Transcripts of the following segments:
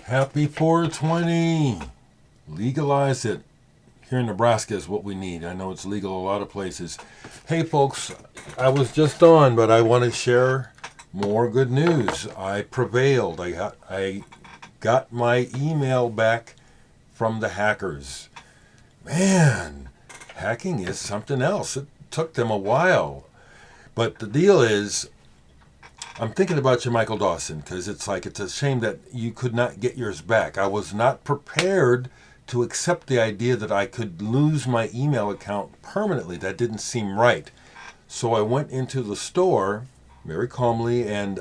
Happy 420. Legalize it. Here in Nebraska is what we need. I know it's legal a lot of places. Hey folks, I was just on, but I want to share more good news. I prevailed. I got my email back from the hackers. Man, hacking is something else. It took them a while. But the deal is, I'm thinking about you, Michael Dawson, because it's a shame that you could not get yours back. I was not prepared to accept the idea that I could lose my email account permanently. That didn't seem right. So I went into the store very calmly and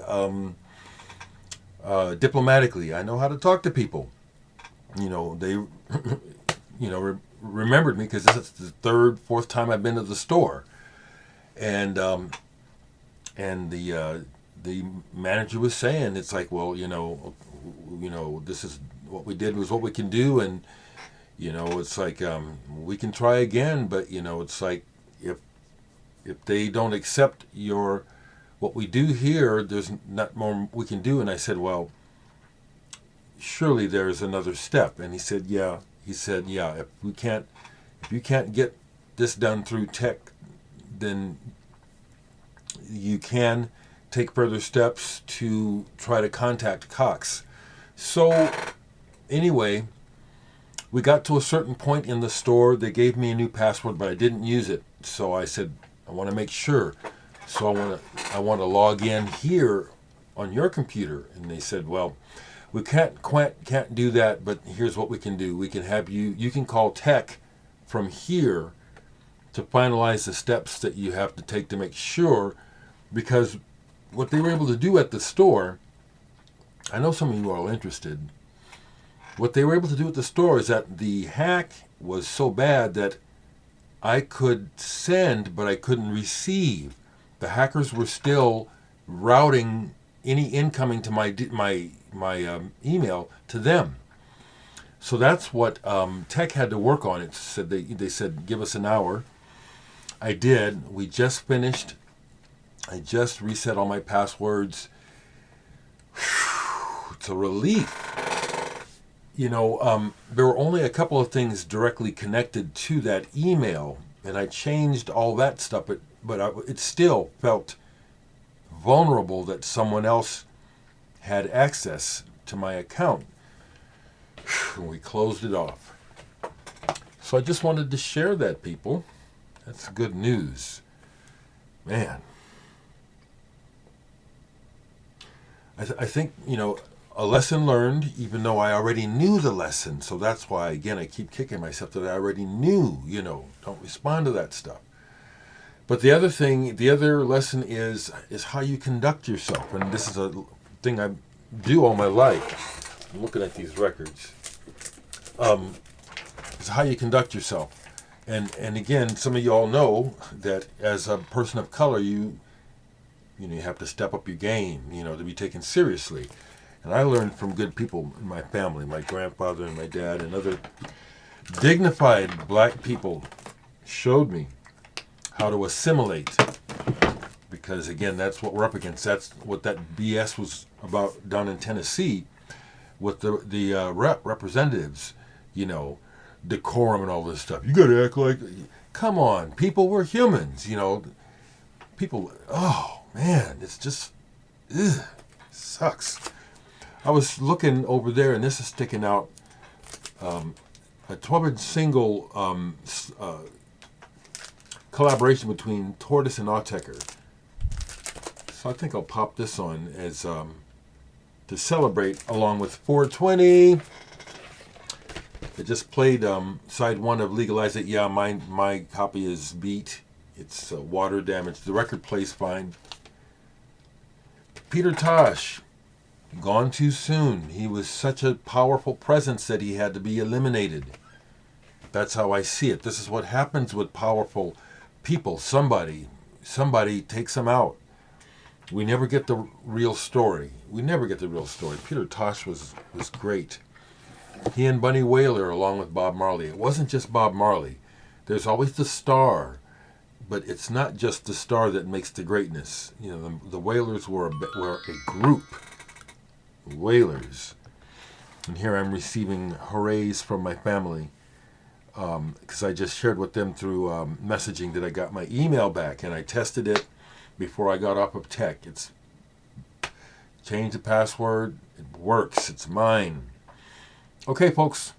diplomatically. I know how to talk to people. They, remembered me because this is the third, fourth time I've been to the store, and the manager was saying, it's like, well, this is what we did was what we can do, and it's like we can try again, but it's like if they don't accept what we do here, there's not more we can do. And I said, well, surely there's another step. And he said, yeah. If you can't get this done through tech, then you can take further steps to try to contact Cox. So anyway, we got to a certain point in the store. They gave me a new password, but I didn't use it. So I said, I want to make sure. So I want to log in here on your computer. And they said, well, we can't do that, but here's what we can do. We can have you can call tech from here to finalize the steps that you have to take to make sure, because what they were able to do at the store, I know some of you are all interested. What they were able to do at the store is that the hack was so bad that I could send, but I couldn't receive. The hackers were still routing any incoming to my email to them. So that's what tech had to work on. It said they said give us an hour. I did. We just finished. I just reset all my passwords. It's a relief. There were only a couple of things directly connected to that email, and I changed all that stuff, but it still felt vulnerable that someone else had access to my account. And we closed it off. So I just wanted to share that, people. That's good news. Man. I think, a lesson learned, even though I already knew the lesson. So that's why, again, I keep kicking myself that I already knew, don't respond to that stuff. But the other lesson is how you conduct yourself. And this is a thing I do all my life. I'm looking at these records. Is how you conduct yourself. And again, some of you all know that as a person of color, you have to step up your game, to be taken seriously. And I learned from good people in my family, my grandfather and my dad and other dignified black people showed me how to assimilate. Because again, that's what we're up against. That's what that BS was about down in Tennessee with the representatives, decorum and all this stuff. You got to act like, come on, people, we're humans, people, oh man, it's just, sucks. I was looking over there, and this is sticking out, a Turban single collaboration between Tortoise and Autechre. So I think I'll pop this on as to celebrate along with 420. It just played side one of Legalize It. Yeah, my copy is beat. It's water damage. The record plays fine. Peter Tosh, gone too soon. He was such a powerful presence that he had to be eliminated. That's how I see it. This is what happens with powerful people. Somebody takes them out. We never get the real story. Peter Tosh was great. He and Bunny Wailer, along with Bob Marley. It wasn't just Bob Marley. There's always the star, but it's not just the star that makes the greatness. The Wailers were a group. Wailers. And here I'm receiving hoorays from my family because I just shared with them through messaging that I got my email back, and I tested it before I got off of tech. It's changed the password. It works. It's mine. Okay, folks.